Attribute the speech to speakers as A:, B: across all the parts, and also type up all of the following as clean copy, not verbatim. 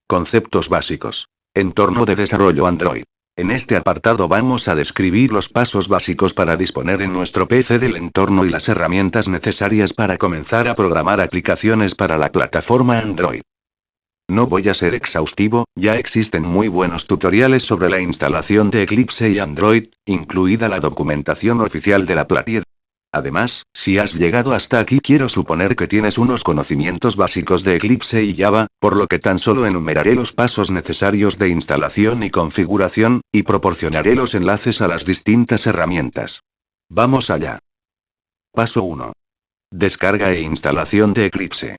A: Conceptos básicos. Entorno de desarrollo Android. En este apartado vamos a describir los pasos básicos para disponer en nuestro PC del entorno y las herramientas necesarias para comenzar a programar aplicaciones para la plataforma Android. No voy a ser exhaustivo, ya existen muy buenos tutoriales sobre la instalación de Eclipse y Android, incluida la documentación oficial de la platier. Además, si has llegado hasta aquí quiero suponer que tienes unos conocimientos básicos de Eclipse y Java, por lo que tan solo enumeraré los pasos necesarios de instalación y configuración, y proporcionaré los enlaces a las distintas herramientas. Vamos allá. Paso 1. Descarga e instalación de Eclipse.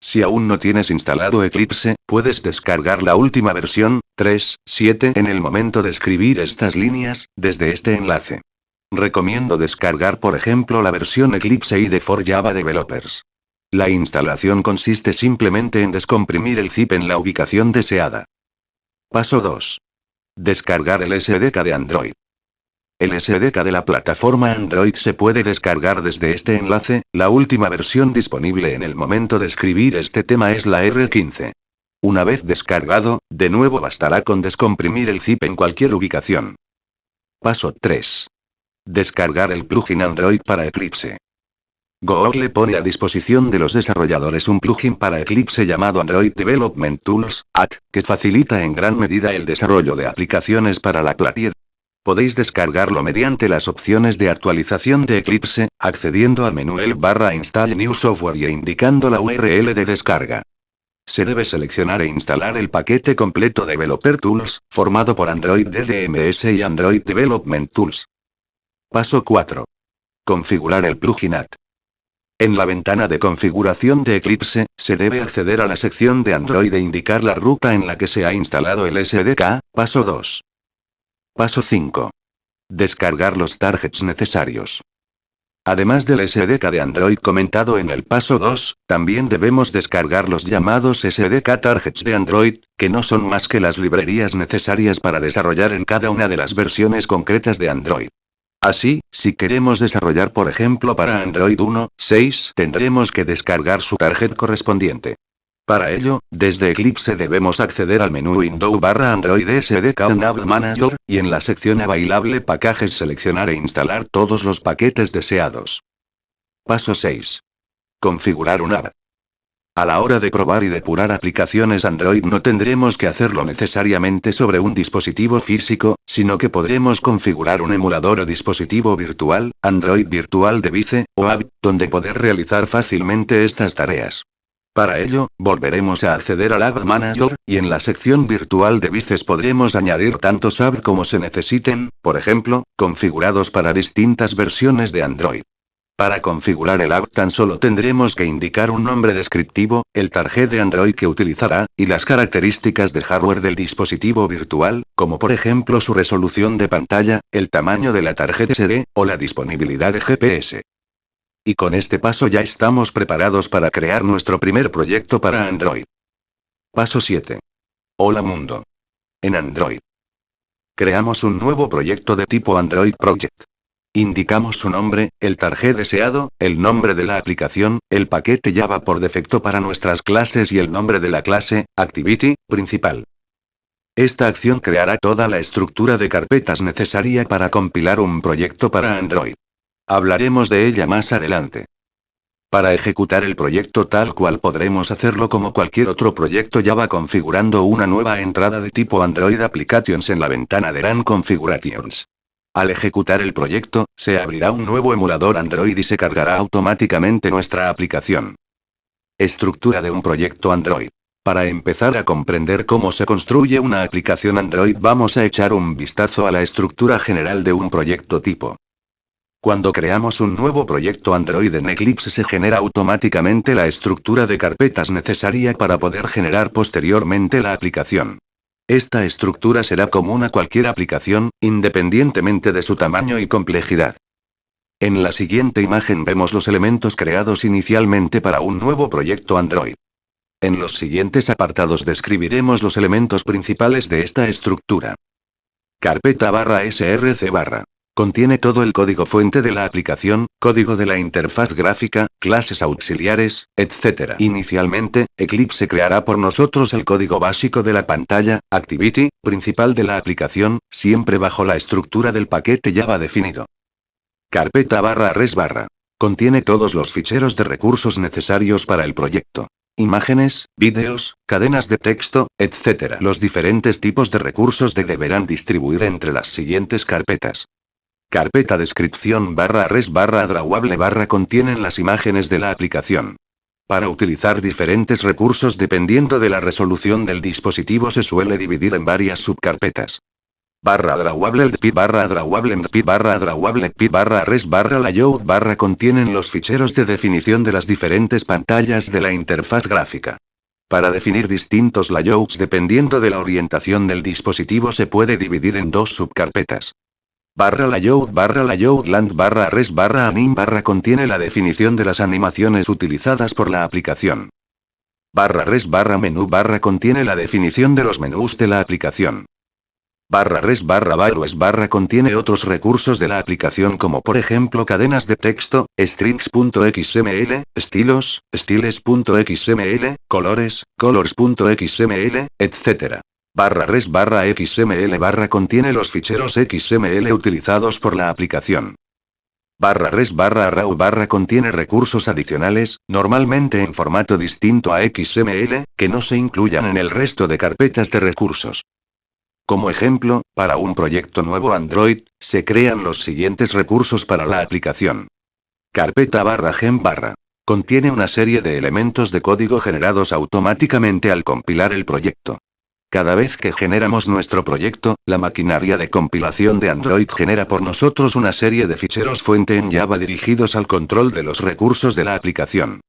A: Si aún no tienes instalado Eclipse, puedes descargar la última versión, 3.7, en el momento de escribir estas líneas, desde este enlace. Recomiendo descargar por ejemplo la versión Eclipse IDE for Java Developers. La instalación consiste simplemente en descomprimir el zip en la ubicación deseada. Paso 2. Descargar el SDK de Android. El SDK de la plataforma Android se puede descargar desde este enlace, la última versión disponible en el momento de escribir este tema es la R15. Una vez descargado, de nuevo bastará con descomprimir el zip en cualquier ubicación. Paso 3. Descargar el plugin Android para Eclipse. Google pone a disposición de los desarrolladores un plugin para Eclipse llamado Android Development Tools, AT, que facilita en gran medida el desarrollo de aplicaciones para la platier. Podéis descargarlo mediante las opciones de actualización de Eclipse, accediendo al menú Help/Install New Software e indicando la URL de descarga. Se debe seleccionar e instalar el paquete completo Developer Tools, formado por Android DDMS y Android Development Tools. Paso 4. Configurar el plugin AT. En la ventana de configuración de Eclipse, se debe acceder a la sección de Android e indicar la ruta en la que se ha instalado el SDK. Paso 2. Paso 5. Descargar los targets necesarios. Además del SDK de Android comentado en el paso 2, también debemos descargar los llamados SDK Targets de Android, que no son más que las librerías necesarias para desarrollar en cada una de las versiones concretas de Android. Así, si queremos desarrollar por ejemplo para Android 1.6, tendremos que descargar su target correspondiente. Para ello, desde Eclipse debemos acceder al menú Window/Android SDK Enable Manager, y en la sección Available Packages seleccionar e instalar todos los paquetes deseados. Paso 6. Configurar un app. A la hora de probar y depurar aplicaciones Android no tendremos que hacerlo necesariamente sobre un dispositivo físico, sino que podremos configurar un emulador o dispositivo virtual, Android Virtual Device, o app, donde poder realizar fácilmente estas tareas. Para ello, volveremos a acceder al App Manager, y en la sección Virtual Devices podremos añadir tantos apps como se necesiten, por ejemplo, configurados para distintas versiones de Android. Para configurar el app tan solo tendremos que indicar un nombre descriptivo, el target de Android que utilizará, y las características de hardware del dispositivo virtual, como por ejemplo su resolución de pantalla, el tamaño de la tarjeta SD, o la disponibilidad de GPS. Y con este paso ya estamos preparados para crear nuestro primer proyecto para Android. Paso 7. Hola mundo. En Android. Creamos un nuevo proyecto de tipo Android Project. Indicamos su nombre, el target deseado, el nombre de la aplicación, el paquete Java por defecto para nuestras clases y el nombre de la clase, Activity, principal. Esta acción creará toda la estructura de carpetas necesaria para compilar un proyecto para Android. Hablaremos de ella más adelante. Para ejecutar el proyecto tal cual podremos hacerlo como cualquier otro proyecto Java configurando una nueva entrada de tipo Android Applications en la ventana de Run Configurations. Al ejecutar el proyecto, se abrirá un nuevo emulador Android y se cargará automáticamente nuestra aplicación. Estructura de un proyecto Android. Para empezar a comprender cómo se construye una aplicación Android vamos a echar un vistazo a la estructura general de un proyecto tipo. Cuando creamos un nuevo proyecto Android en Eclipse se genera automáticamente la estructura de carpetas necesaria para poder generar posteriormente la aplicación. Esta estructura será común a cualquier aplicación, independientemente de su tamaño y complejidad. En la siguiente imagen vemos los elementos creados inicialmente para un nuevo proyecto Android. En los siguientes apartados describiremos los elementos principales de esta estructura. Carpeta /src /. Contiene todo el código fuente de la aplicación, código de la interfaz gráfica, clases auxiliares, etc. Inicialmente, Eclipse creará por nosotros el código básico de la pantalla, Activity, principal de la aplicación, siempre bajo la estructura del paquete Java definido. Carpeta /res/. Contiene todos los ficheros de recursos necesarios para el proyecto. Imágenes, vídeos, cadenas de texto, etc. Los diferentes tipos de recursos deberán distribuir entre las siguientes carpetas. Carpeta descripción /res /drawable contienen las imágenes de la aplicación. Para utilizar diferentes recursos dependiendo de la resolución del dispositivo se suele dividir en varias subcarpetas. /drawable /p /drawable /p /drawable /p /res /layout contienen los ficheros de definición de las diferentes pantallas de la interfaz gráfica. Para definir distintos layouts dependiendo de la orientación del dispositivo se puede dividir en dos subcarpetas. /layout /layout/land /res /anim contiene la definición de las animaciones utilizadas por la aplicación. /res /menú contiene la definición de los menús de la aplicación. /res /values contiene otros recursos de la aplicación como por ejemplo cadenas de texto, strings.xml, estilos, styles.xml, colores, colors.xml, etc. /res /xml contiene los ficheros XML utilizados por la aplicación. /res /raw contiene recursos adicionales, normalmente en formato distinto a XML, que no se incluyan en el resto de carpetas de recursos. Como ejemplo, para un proyecto nuevo Android, se crean los siguientes recursos para la aplicación. Carpeta /gem contiene una serie de elementos de código generados automáticamente al compilar el proyecto. Cada vez que generamos nuestro proyecto, la maquinaria de compilación de Android genera por nosotros una serie de ficheros fuente en Java dirigidos al control de los recursos de la aplicación.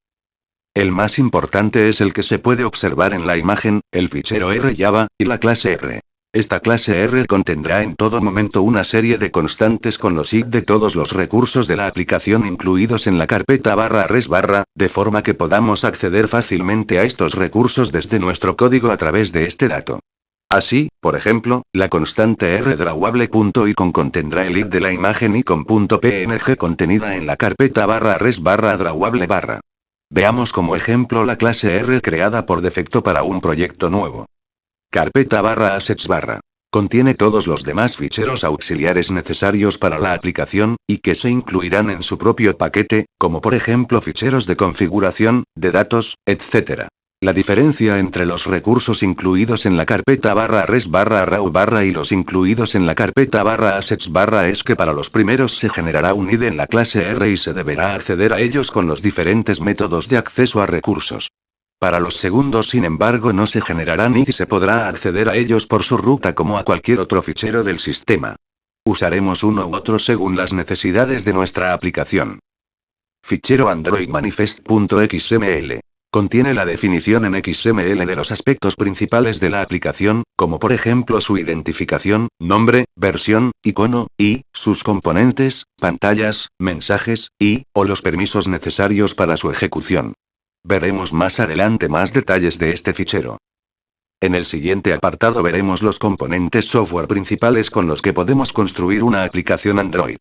A: El más importante es el que se puede observar en la imagen, el fichero rjava, y la clase R. Esta clase R contendrá en todo momento una serie de constantes con los id de todos los recursos de la aplicación incluidos en la carpeta /res de forma que podamos acceder fácilmente a estos recursos desde nuestro código a través de este dato. Así, por ejemplo, la constante rdrawable.icon contendrá el id de la imagen icon.png contenida en la carpeta /res /drawable. Veamos como ejemplo la clase R creada por defecto para un proyecto nuevo. Carpeta /assets contiene todos los demás ficheros auxiliares necesarios para la aplicación, y que se incluirán en su propio paquete, como por ejemplo ficheros de configuración, de datos, etc. La diferencia entre los recursos incluidos en la carpeta /res /raw y los incluidos en la carpeta /assets es que para los primeros se generará un id en la clase R y se deberá acceder a ellos con los diferentes métodos de acceso a recursos. Para los segundos, sin embargo, no se generarán y se podrá acceder a ellos por su ruta como a cualquier otro fichero del sistema. Usaremos uno u otro según las necesidades de nuestra aplicación. Fichero Android manifest.xml. Contiene la definición en XML de los aspectos principales de la aplicación, como por ejemplo su identificación, nombre, versión, icono, y, sus componentes, pantallas, mensajes, o los permisos necesarios para su ejecución. Veremos más adelante más detalles de este fichero. En el siguiente apartado veremos los componentes software principales con los que podemos construir una aplicación Android.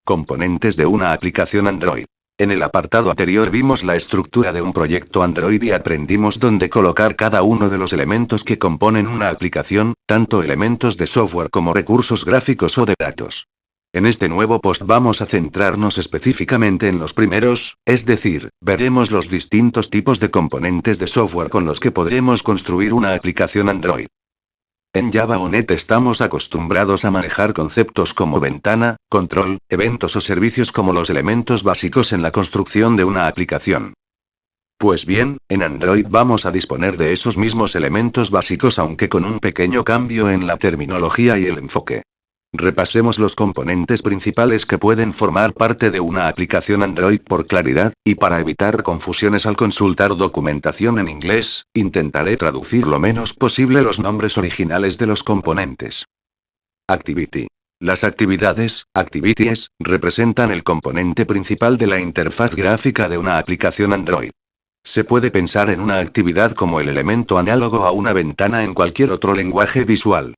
A: Componentes de una aplicación Android. En el apartado anterior vimos la estructura de un proyecto Android y aprendimos dónde colocar cada uno de los elementos que componen una aplicación, tanto elementos de software como recursos gráficos o de datos. En este nuevo post vamos a centrarnos específicamente en los primeros, es decir, veremos los distintos tipos de componentes de software con los que podremos construir una aplicación Android. En Java o .NET estamos acostumbrados a manejar conceptos como ventana, control, eventos o servicios como los elementos básicos en la construcción de una aplicación. Pues bien, en Android vamos a disponer de esos mismos elementos básicos aunque con un pequeño cambio en la terminología y el enfoque. Repasemos los componentes principales que pueden formar parte de una aplicación Android por claridad, y para evitar confusiones al consultar documentación en inglés, intentaré traducir lo menos posible los nombres originales de los componentes. Activity. Las actividades, activities, representan el componente principal de la interfaz gráfica de una aplicación Android. Se puede pensar en una actividad como el elemento análogo a una ventana en cualquier otro lenguaje visual.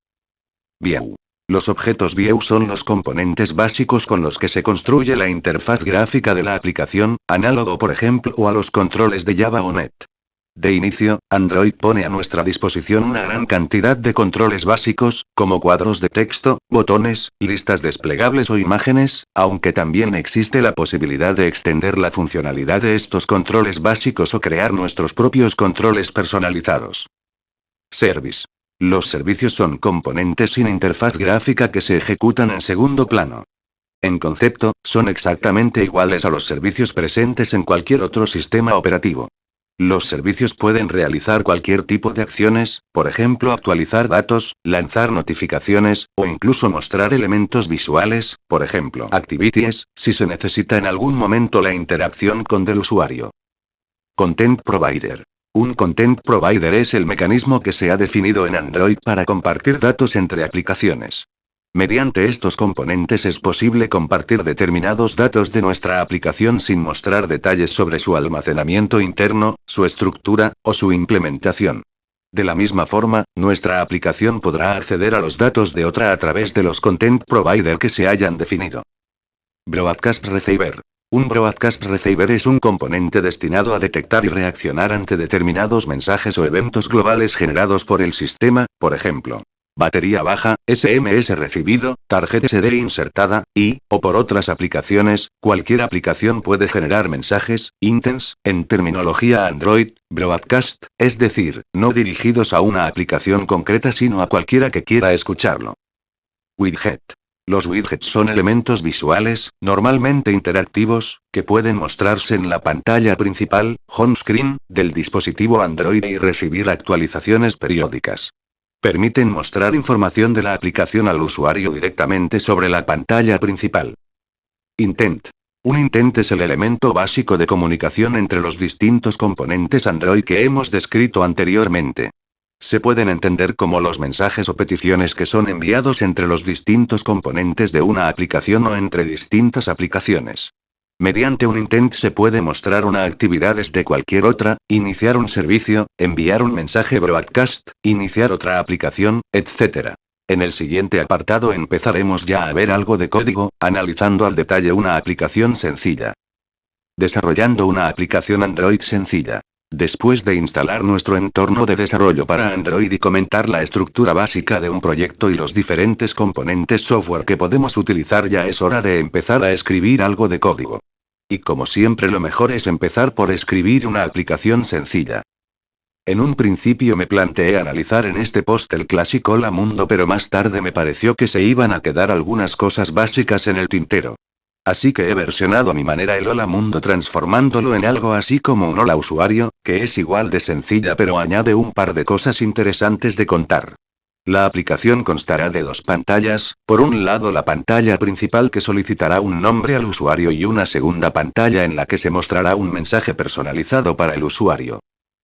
A: View. Los objetos View son los componentes básicos con los que se construye la interfaz gráfica de la aplicación, análogo por ejemplo a los controles de Java o Net. De inicio, Android pone a nuestra disposición una gran cantidad de controles básicos, como cuadros de texto, botones, listas desplegables o imágenes, aunque también existe la posibilidad de extender la funcionalidad de estos controles básicos o crear nuestros propios controles personalizados. Service. Los servicios son componentes sin interfaz gráfica que se ejecutan en segundo plano. En concepto, son exactamente iguales a los servicios presentes en cualquier otro sistema operativo. Los servicios pueden realizar cualquier tipo de acciones, por ejemplo actualizar datos, lanzar notificaciones, o incluso mostrar elementos visuales, por ejemplo activities, si se necesita en algún momento la interacción con el usuario. Content Provider. Un Content Provider es el mecanismo que se ha definido en Android para compartir datos entre aplicaciones. Mediante estos componentes es posible compartir determinados datos de nuestra aplicación sin mostrar detalles sobre su almacenamiento interno, su estructura, o su implementación. De la misma forma, nuestra aplicación podrá acceder a los datos de otra a través de los Content Provider que se hayan definido. Broadcast Receiver. Un Broadcast Receiver es un componente destinado a detectar y reaccionar ante determinados mensajes o eventos globales generados por el sistema, por ejemplo, batería baja, SMS recibido, tarjeta SD insertada, o por otras aplicaciones. Cualquier aplicación puede generar mensajes, intents, en terminología Android, broadcast, es decir, no dirigidos a una aplicación concreta sino a cualquiera que quiera escucharlo. Widget. Los widgets son elementos visuales, normalmente interactivos, que pueden mostrarse en la pantalla principal, home screen, del dispositivo Android y recibir actualizaciones periódicas. Permiten mostrar información de la aplicación al usuario directamente sobre la pantalla principal. Intent. Un intent es el elemento básico de comunicación entre los distintos componentes Android que hemos descrito anteriormente. Se pueden entender como los mensajes o peticiones que son enviados entre los distintos componentes de una aplicación o entre distintas aplicaciones. Mediante un intent se puede mostrar una actividad desde cualquier otra, iniciar un servicio, enviar un mensaje broadcast, iniciar otra aplicación, etc. En el siguiente apartado empezaremos ya a ver algo de código, analizando al detalle una aplicación sencilla. Desarrollando una aplicación Android sencilla. Después de instalar nuestro entorno de desarrollo para Android y comentar la estructura básica de un proyecto y los diferentes componentes software que podemos utilizar, ya es hora de empezar a escribir algo de código. Y como siempre lo mejor es empezar por escribir una aplicación sencilla. En un principio me planteé analizar en este post el clásico Hola Mundo, pero más tarde me pareció que se iban a quedar algunas cosas básicas en el tintero. Así que he versionado a mi manera el Hola Mundo transformándolo en algo así como un Hola Usuario, que es igual de sencilla pero añade un par de cosas interesantes de contar. La aplicación constará de dos pantallas, por un lado la pantalla principal que solicitará un nombre al usuario y una segunda pantalla en la que se mostrará un mensaje personalizado para el usuario.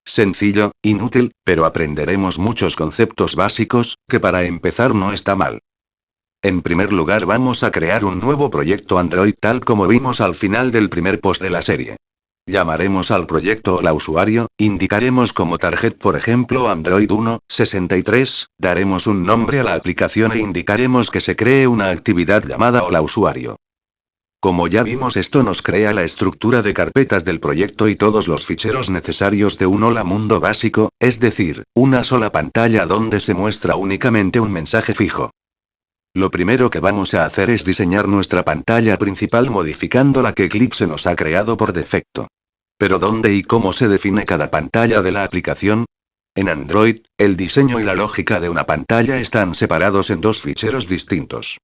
A: Sencillo, inútil, pero aprenderemos muchos conceptos básicos, que para empezar no está mal. En primer lugar vamos a crear un nuevo proyecto Android tal como vimos al final del primer post de la serie. Llamaremos al proyecto Hola Usuario, indicaremos como target por ejemplo Android 1.63, daremos un nombre a la aplicación e indicaremos que se cree una actividad llamada Hola Usuario. Como ya vimos, esto nos crea la estructura de carpetas del proyecto y todos los ficheros necesarios de un Hola Mundo básico, es decir, una sola pantalla donde se muestra únicamente un mensaje fijo. Lo primero que vamos a hacer es diseñar nuestra pantalla principal modificando la que Eclipse nos ha creado por defecto. ¿Pero dónde y cómo se define cada pantalla de la aplicación? En Android, el diseño y la lógica de una pantalla están separados en dos ficheros distintos.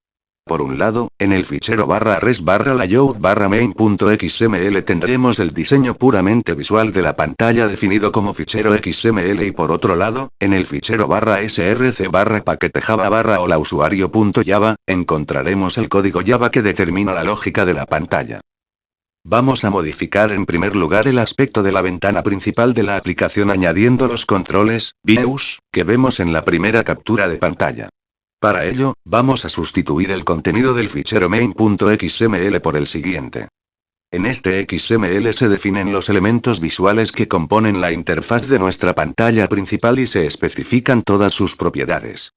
A: Por un lado, en el fichero res/layout/main.xml tendremos el diseño puramente visual de la pantalla definido como fichero XML y por otro lado, en el fichero /src/paquetejava/holausuario.java, encontraremos el código Java que determina la lógica de la pantalla. Vamos a modificar en primer lugar el aspecto de la ventana principal de la aplicación añadiendo los controles, views, que vemos en la primera captura de pantalla. Para ello, vamos a sustituir el contenido del fichero main.xml por el siguiente. En este XML se definen los elementos visuales que componen la interfaz de nuestra pantalla principal y se especifican todas sus propiedades.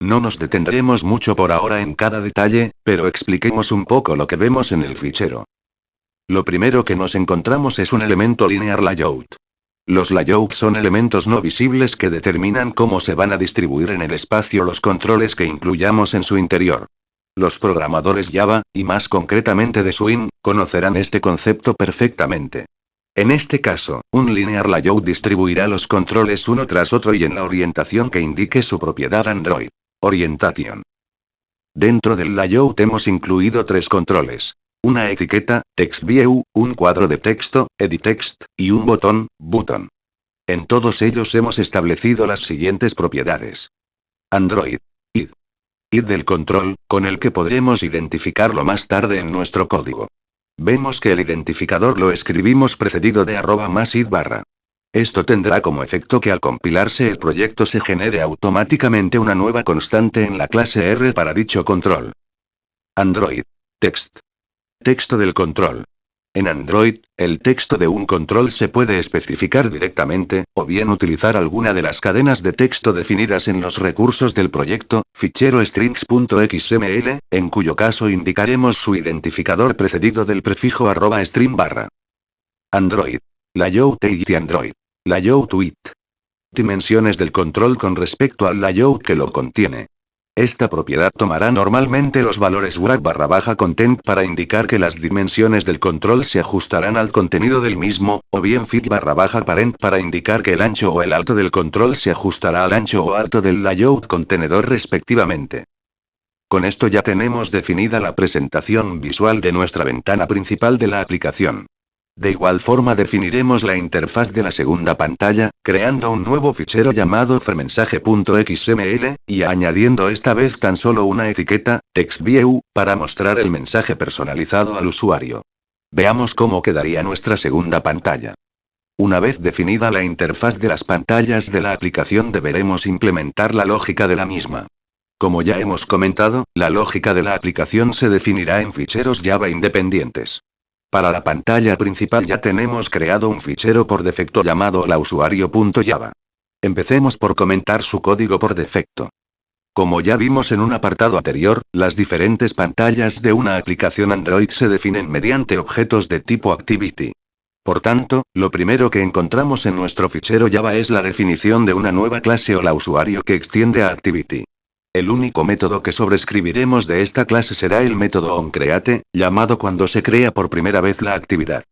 A: No nos detendremos mucho por ahora en cada detalle, pero expliquemos un poco lo que vemos en el fichero. Lo primero que nos encontramos es un elemento linear layout. Los layouts son elementos no visibles que determinan cómo se van a distribuir en el espacio los controles que incluyamos en su interior. Los programadores Java, y más concretamente de Swing, conocerán este concepto perfectamente. En este caso, un linear layout distribuirá los controles uno tras otro y en la orientación que indique su propiedad Android. Orientation. Dentro del layout hemos incluido tres controles. Una etiqueta, TextView, un cuadro de texto, EditText, y un botón, Button. En todos ellos hemos establecido las siguientes propiedades. Android. ID. ID del control, con el que podremos identificarlo más tarde en nuestro código. Vemos que el identificador lo escribimos precedido de @+id barra. Esto tendrá como efecto que al compilarse el proyecto se genere automáticamente una nueva constante en la clase R para dicho control. Android. Text. Texto del control. En Android, el texto de un control se puede especificar directamente, o bien utilizar alguna de las cadenas de texto definidas en los recursos del proyecto, fichero strings.xml, en cuyo caso indicaremos su identificador precedido del prefijo @string barra. Android. Layout y Android. Layout with. Dimensiones del control con respecto al layout que lo contiene. Esta propiedad tomará normalmente los valores wrap_content para indicar que las dimensiones del control se ajustarán al contenido del mismo, o bien fit_parent para indicar que el ancho o el alto del control se ajustará al ancho o alto del layout contenedor respectivamente. Con esto ya tenemos definida la presentación visual de nuestra ventana principal de la aplicación. De igual forma definiremos la interfaz de la segunda pantalla, creando un nuevo fichero llamado frmensaje.xml, y añadiendo esta vez tan solo una etiqueta, TextView, para mostrar el mensaje personalizado al usuario. Veamos cómo quedaría nuestra segunda pantalla. Una vez definida la interfaz de las pantallas de la aplicación deberemos implementar la lógica de la misma. Como ya hemos comentado, la lógica de la aplicación se definirá en ficheros Java independientes. Para la pantalla principal ya tenemos creado un fichero por defecto llamado lausuario.java. Empecemos por comentar su código por defecto. Como ya vimos en un apartado anterior, las diferentes pantallas de una aplicación Android se definen mediante objetos de tipo Activity. Por tanto, lo primero que encontramos en nuestro fichero Java es la definición de una nueva clase o lausuario que extiende a Activity. El único método que sobreescribiremos de esta clase será el método onCreate, llamado cuando se crea por primera vez la actividad.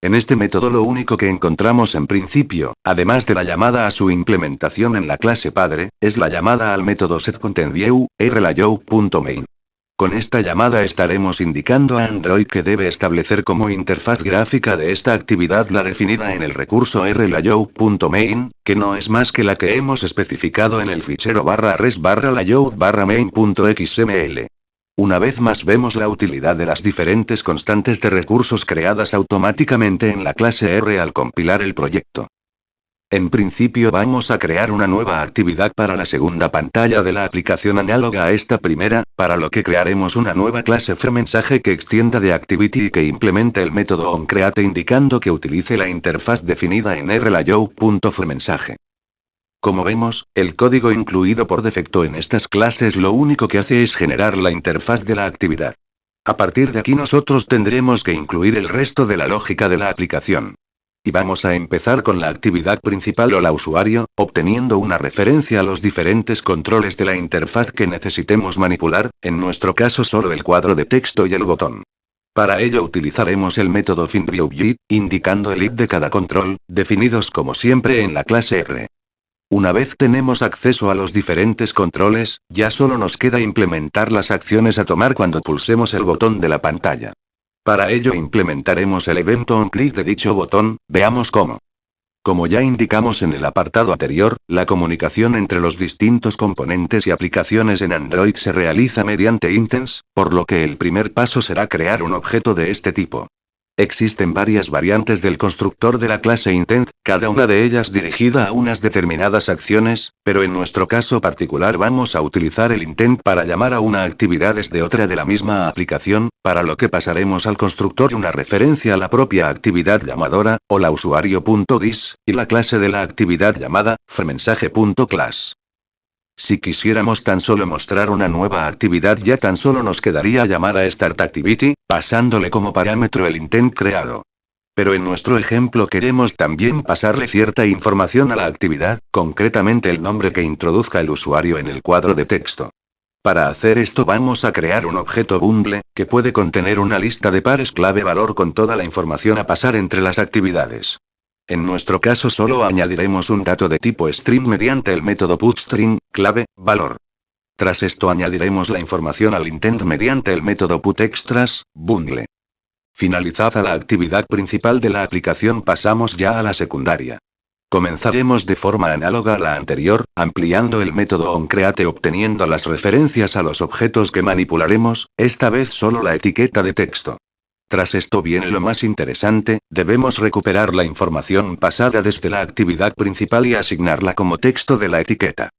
A: En este método lo único que encontramos en principio, además de la llamada a su implementación en la clase padre, es la llamada al método setContentView, rlayout.main. Con esta llamada estaremos indicando a Android que debe establecer como interfaz gráfica de esta actividad la definida en el recurso rlayout.main, que no es más que la que hemos especificado en el fichero /res/layout/main.xml. Una vez más vemos la utilidad de las diferentes constantes de recursos creadas automáticamente en la clase R al compilar el proyecto. En principio vamos a crear una nueva actividad para la segunda pantalla de la aplicación análoga a esta primera, para lo que crearemos una nueva clase frmensaje que extienda de Activity y que implemente el método onCreate indicando que utilice la interfaz definida en rlayout.frmensaje. Como vemos, el código incluido por defecto en estas clases lo único que hace es generar la interfaz de la actividad. A partir de aquí nosotros tendremos que incluir el resto de la lógica de la aplicación. Y vamos a empezar con la actividad principal o la usuario, obteniendo una referencia a los diferentes controles de la interfaz que necesitemos manipular, en nuestro caso solo el cuadro de texto y el botón. Para ello utilizaremos el método FindViewID, indicando el ID de cada control, definidos como siempre en la clase R. Una vez tenemos acceso a los diferentes controles, ya solo nos queda implementar las acciones a tomar cuando pulsemos el botón de la pantalla. Para ello implementaremos el evento onClick de dicho botón, veamos cómo. Como ya indicamos en el apartado anterior, la comunicación entre los distintos componentes y aplicaciones en Android se realiza mediante intents, por lo que el primer paso será crear un objeto de este tipo. Existen varias variantes del constructor de la clase intent, cada una de ellas dirigida a unas determinadas acciones, pero en nuestro caso particular vamos a utilizar el intent para llamar a una actividad desde otra de la misma aplicación, para lo que pasaremos al constructor una referencia a la propia actividad llamadora, o la usuario.dis, y la clase de la actividad llamada, frmensaje.class. Si quisiéramos tan solo mostrar una nueva actividad, ya tan solo nos quedaría llamar a Start Activity, pasándole como parámetro el intent creado. Pero en nuestro ejemplo queremos también pasarle cierta información a la actividad, concretamente el nombre que introduzca el usuario en el cuadro de texto. Para hacer esto vamos a crear un objeto bundle, que puede contener una lista de pares clave valor con toda la información a pasar entre las actividades. En nuestro caso solo añadiremos un dato de tipo string mediante el método putString, clave, valor. Tras esto añadiremos la información al intent mediante el método putExtras, bundle. Finalizada la actividad principal de la aplicación, pasamos ya a la secundaria. Comenzaremos de forma análoga a la anterior, ampliando el método onCreate obteniendo las referencias a los objetos que manipularemos, esta vez solo la etiqueta de texto. Tras esto viene lo más interesante, debemos recuperar la información pasada desde la actividad principal y asignarla como texto de la etiqueta.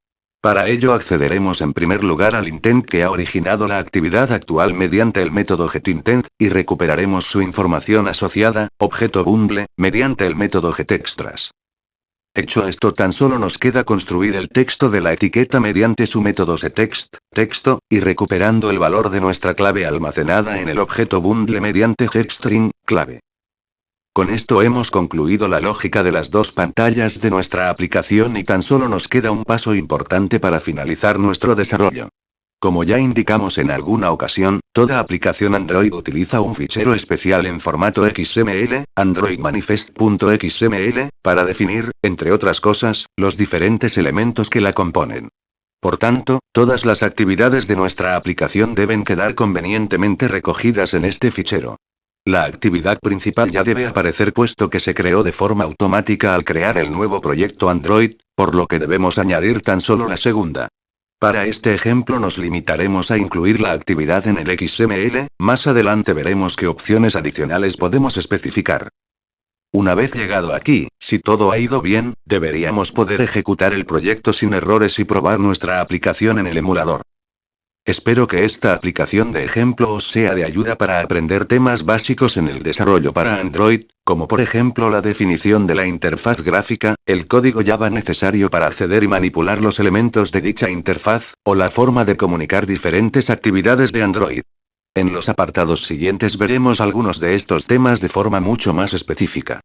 A: Para ello accederemos en primer lugar al intent que ha originado la actividad actual mediante el método getIntent, y recuperaremos su información asociada, objeto bundle, mediante el método getExtras. Hecho esto, tan solo nos queda construir el texto de la etiqueta mediante su método setExt, texto, y recuperando el valor de nuestra clave almacenada en el objeto bundle mediante getString, clave. Con esto hemos concluido la lógica de las dos pantallas de nuestra aplicación y tan solo nos queda un paso importante para finalizar nuestro desarrollo. Como ya indicamos en alguna ocasión, toda aplicación Android utiliza un fichero especial en formato XML, AndroidManifest.xml, para definir, entre otras cosas, los diferentes elementos que la componen. Por tanto, todas las actividades de nuestra aplicación deben quedar convenientemente recogidas en este fichero. La actividad principal ya debe aparecer puesto que se creó de forma automática al crear el nuevo proyecto Android, por lo que debemos añadir tan solo la segunda. Para este ejemplo nos limitaremos a incluir la actividad en el XML, más adelante veremos qué opciones adicionales podemos especificar. Una vez llegado aquí, si todo ha ido bien, deberíamos poder ejecutar el proyecto sin errores y probar nuestra aplicación en el emulador. Espero que esta aplicación de ejemplo os sea de ayuda para aprender temas básicos en el desarrollo para Android, como por ejemplo la definición de la interfaz gráfica, el código Java necesario para acceder y manipular los elementos de dicha interfaz, o la forma de comunicar diferentes actividades de Android. En los apartados siguientes veremos algunos de estos temas de forma mucho más específica.